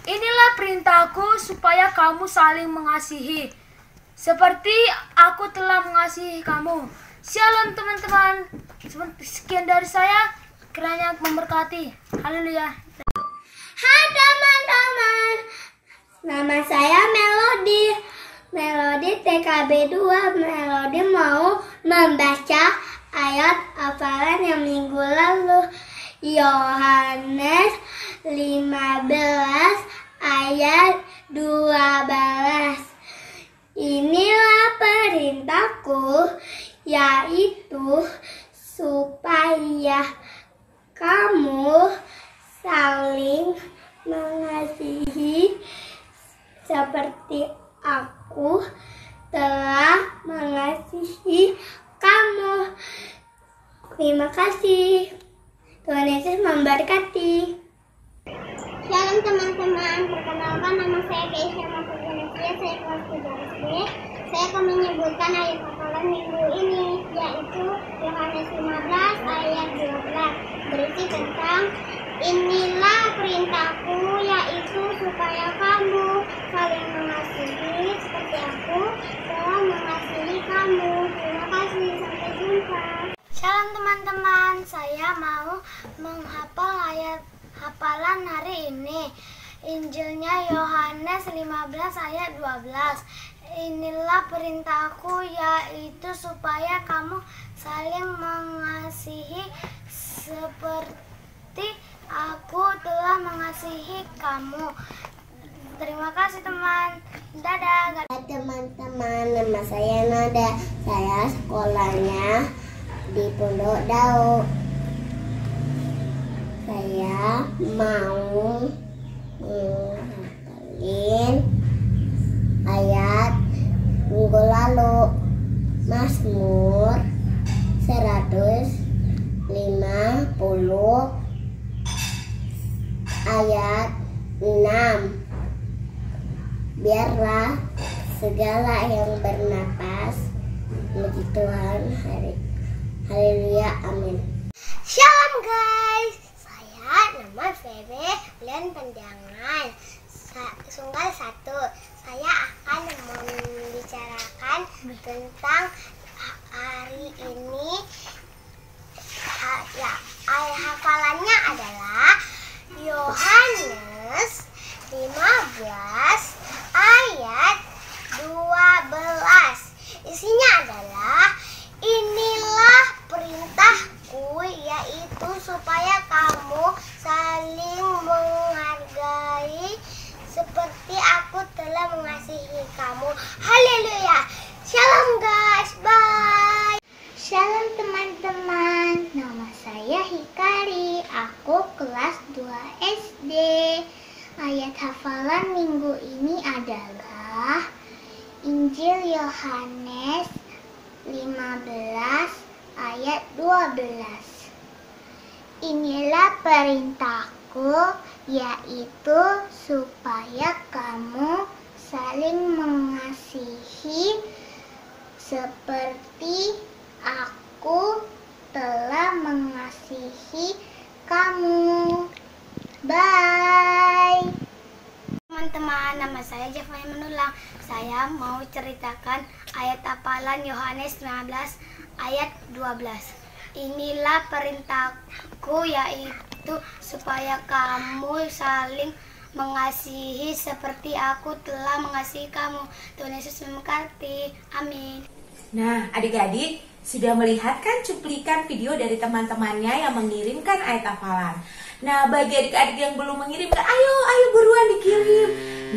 inilah perintahku supaya kamu saling mengasihi seperti aku telah mengasihi kamu. Shalom teman-teman. Sekian dari saya, kiranya memberkati. Haleluya. Hai teman-teman, nama saya Melody TKB 2. Melody mau membaca ayat hafalan yang minggu lalu, Yohanes 15 ayat 12. Inilah perintahku, yaitu supaya kamu saling mengasihi seperti aku telah mengasihi kamu. Terima kasih. Tuhan Yesus memberkati. Shalom teman-teman, perkenalkan nama saya Keisha Mafugunesia, saya kelas 3 SD. Saya akan menyebutkan ayat hafalan minggu ini, yaitu Yohanes 15 ayat 12, berisi tentang inilah perintahku, yaitu supaya kamu saling mengasihi seperti aku telah mengasihi kamu. Terima kasih, sampai jumpa. Shalom teman-teman, saya mau menghafal ayat hafalan hari ini. Injilnya Yohanes 15 ayat 12. Inilah perintahku, yaitu supaya kamu saling mengasihi seperti aku telah mengasihi kamu. Terima kasih teman. Dadah. Hai teman-teman, nama saya Nada. Saya sekolahnya di Pondok Dau. Saya mau menghafalin ayat minggu lalu, Mazmur 150 ayat 6. Biarlah segala yang bernapas puji Tuhan. Haleluya, amin. Shalom guys, saya nama Febe Bulan Pandangan, Sunggal 1. Saya akan membicarakan tentang hari ini. Hafalannya adalah Yohanes 15 ayat 12. Isinya adalah, inilah perintahku, yaitu supaya kamu saling menghargai seperti aku telah mengasihi kamu. Haleluya. Shalom guys, bye. Shalom teman-teman, nama saya Hikari, aku kelas 2 SD. Ayat hafalan minggu ini adalah Injil Yohanes 15 ayat 12. Inilah perintahku, yaitu supaya kamu saling mengasihi seperti aku telah mengasihi kamu. Bye. Teman-teman, nama saya Jafai Menulang. Saya mau ceritakan ayat hafalan Yohanes 15 ayat 12. Inilah perintahku, yaitu supaya kamu saling mengasihi seperti aku telah mengasihi kamu. Tuhan Yesus memberkati. Amin. Nah, adik-adik sudah melihat kan cuplikan video dari teman-temannya yang mengirimkan ayat hafalan. Nah, bagi adik-adik yang belum mengirimkan, ayo buruan dikirim.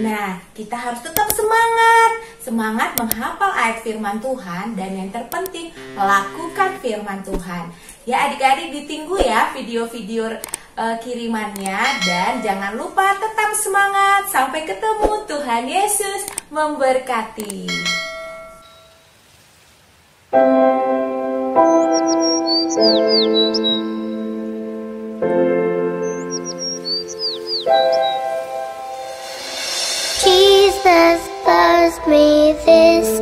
Nah, kita harus tetap semangat menghafal ayat firman Tuhan, dan yang terpenting lakukan firman Tuhan. Ya adik-adik, ditunggu ya video-video kirimannya, dan jangan lupa tetap semangat. Sampai ketemu, Tuhan Yesus memberkati. Jesus loves me, this